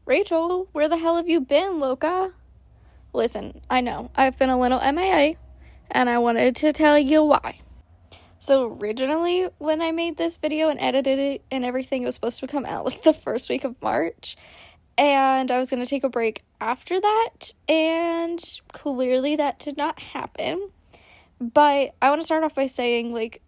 Rachel, where the hell have you been, loca? Listen, I know, I've been a little MIA, and I wanted to tell you why. So originally, when I made this video and edited it and everything, it was supposed to come out like the first week of March, and I was going to take a break after that, and clearly that did not happen. But I want to start off by saying, like,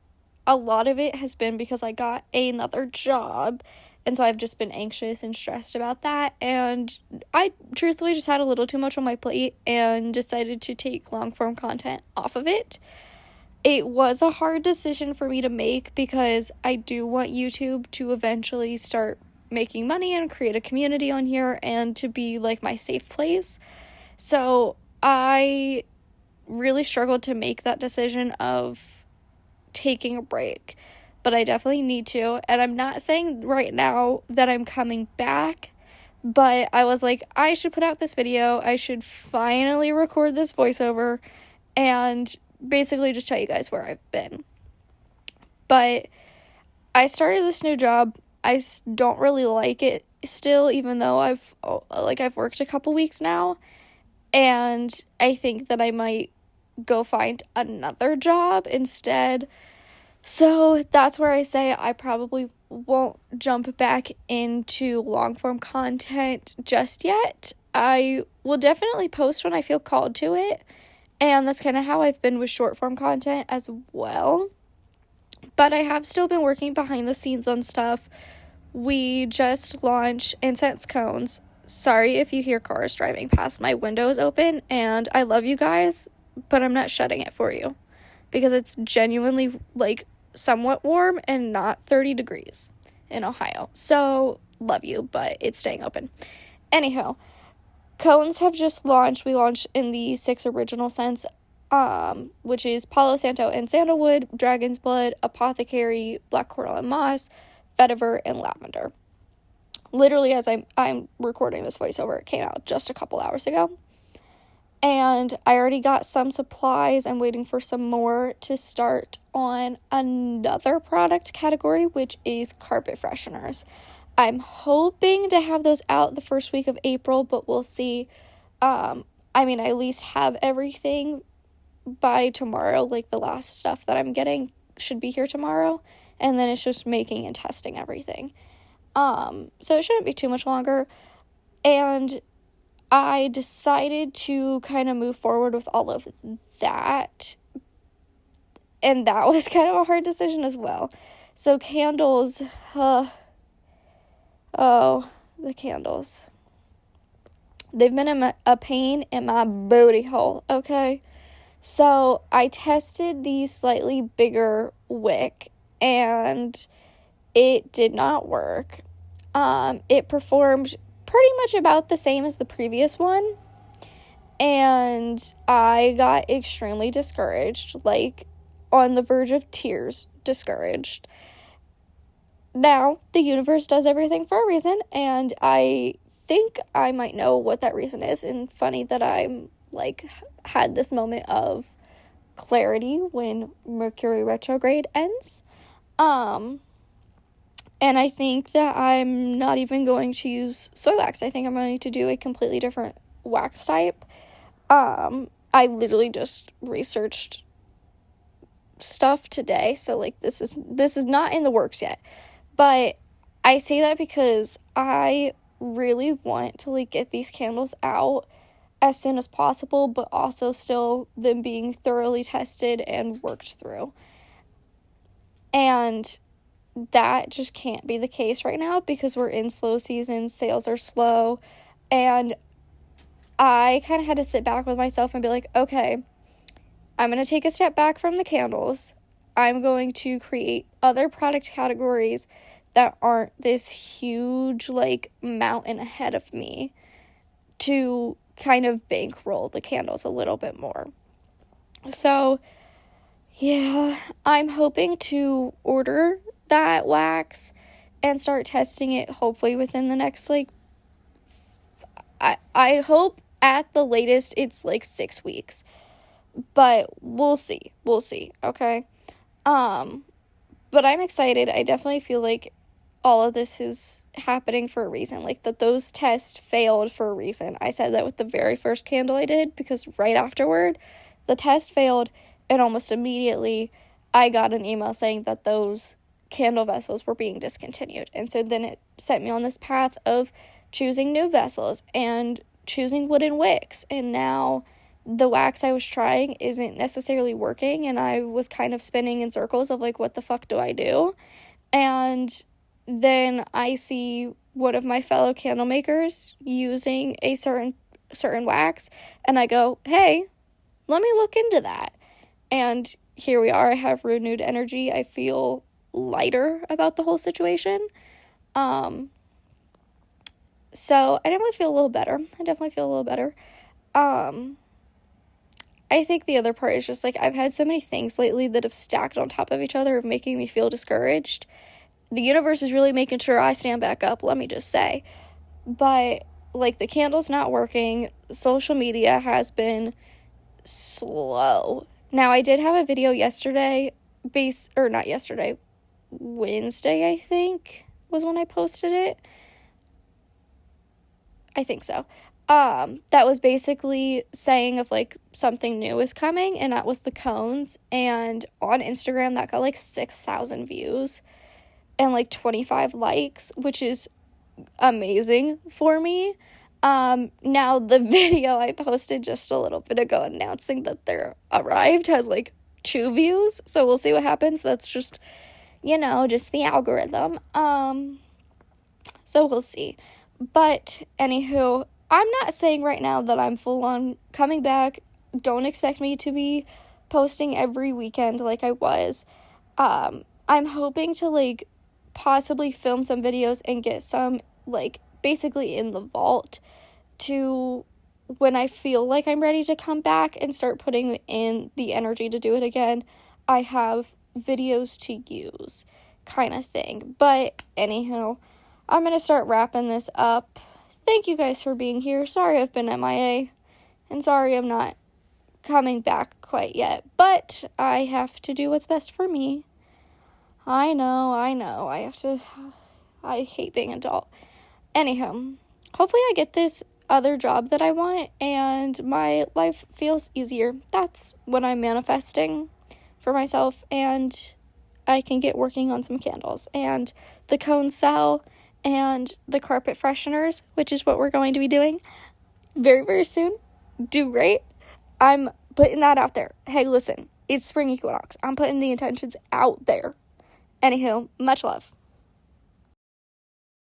a lot of it has been because I got another job, and so I've just been anxious and stressed about that, and I truthfully just had a little too much on my plate and decided to take long-form content off of it. It was a hard decision for me to make because I do want YouTube to eventually start making money and create a community on here and to be like my safe place. So I really struggled to make that decision of taking a break, but I definitely need to. And I'm not saying right now that I'm coming back, but I was like, I should put out this video. I should finally record this voiceover and basically just tell you guys where I've been. But I started this new job. I don't really like it still, even though I've worked a couple weeks now, and I think that I might go find another job instead. So that's where I say I probably won't jump back into long-form content just yet. I will definitely post when I feel called to it, and that's kind of how I've been with short-form content as well. But I have still been working behind the scenes on stuff. We just launched incense cones. Sorry if you hear cars driving past. My window is open, and I love you guys, but I'm not shutting it for you because it's genuinely, like, somewhat warm and not 30 degrees in Ohio. So, love you, but it's staying open. Anyhow, cones have just launched. We launched in the 6 original scents, which is Palo Santo and Sandalwood, Dragon's Blood, Apothecary, Black Coral and Moss, Vetiver, and Lavender. Literally, as I'm recording this voiceover, it came out just a couple hours ago. And I already got some supplies. I'm waiting for some more to start on another product category, which is carpet fresheners. I'm hoping to have those out the first week of April, but we'll see. I at least have everything by tomorrow. Like, the last stuff that I'm getting should be here tomorrow. And then it's just making and testing everything. So it shouldn't be too much longer. And I decided to kind of move forward with all of that. And that was kind of a hard decision as well. So candles, the candles. They've been a pain in my booty hole, okay? So I tested the slightly bigger wick, and it did not work. It performed pretty much about the same as the previous one, and I got extremely discouraged, like on the verge of tears discouraged. Now, the universe does everything for a reason, and I think I might know what that reason is, and funny that I'm, had this moment of clarity when Mercury retrograde ends. And I think that I'm not even going to use soy wax. I think I'm going to do a completely different wax type. I literally just researched stuff today, so this is not in the works yet. But I say that because I really want to get these candles out as soon as possible, but also still them being thoroughly tested and worked through. And that just can't be the case right now because we're in slow season, sales are slow, and I kind of had to sit back with myself and be like, okay, I'm going to take a step back from the candles. I'm going to create other product categories that aren't this huge, mountain ahead of me to kind of bankroll the candles a little bit more. So, yeah, I'm hoping to order that wax and start testing it hopefully within the next, I hope at the latest it's 6 weeks. But we'll see, okay? But I'm excited. I definitely feel like all of this is happening for a reason. Like, that those tests failed for a reason. I said that with the very first candle I did, because right afterward, the test failed, and almost immediately I got an email saying that those candle vessels were being discontinued. And so then it set me on this path of choosing new vessels and choosing wooden wicks. And now the wax I was trying isn't necessarily working, and I was kind of spinning in circles of like, what the fuck do I do? And then I see one of my fellow candle makers using a certain wax, and I go, hey, let me look into that. And here we are. I have renewed energy. I feel lighter about the whole situation. So I definitely feel a little better. I think the other part is just like, I've had so many things lately that have stacked on top of each other of making me feel discouraged. The universe is really making sure I stand back up, let me just say. But, like, the candle's not working. Social media has been slow. Now, I did have a video yesterday, Wednesday, I think, was when I posted it. I think so. That was basically saying of, like, something new is coming, and that was the cones. And on Instagram, that got, like, 6,000 views and like 25 likes, which is amazing for me. Now the video I posted just a little bit ago announcing that they're arrived has like 2 views, so we'll see what happens. That's just, just the algorithm. So we'll see. But anywho, I'm not saying right now that I'm full on coming back. Don't expect me to be posting every weekend like I was. I'm hoping to like possibly film some videos and get some like basically in the vault to when I feel like I'm ready to come back and start putting in the energy to do it again. I have videos to use kind of thing. But anyhow, I'm going to start wrapping this up. Thank you guys for being here. Sorry I've been MIA, and sorry I'm not coming back quite yet, but I have to do what's best for me. I know. I hate being an adult. Anyhow, hopefully I get this other job that I want and my life feels easier. That's what I'm manifesting for myself, and I can get working on some candles and the cone cell and the carpet fresheners, which is what we're going to be doing very, very soon. Do great. I'm putting that out there. Hey, listen, it's spring equinox. I'm putting the intentions out there. Anywho, much love.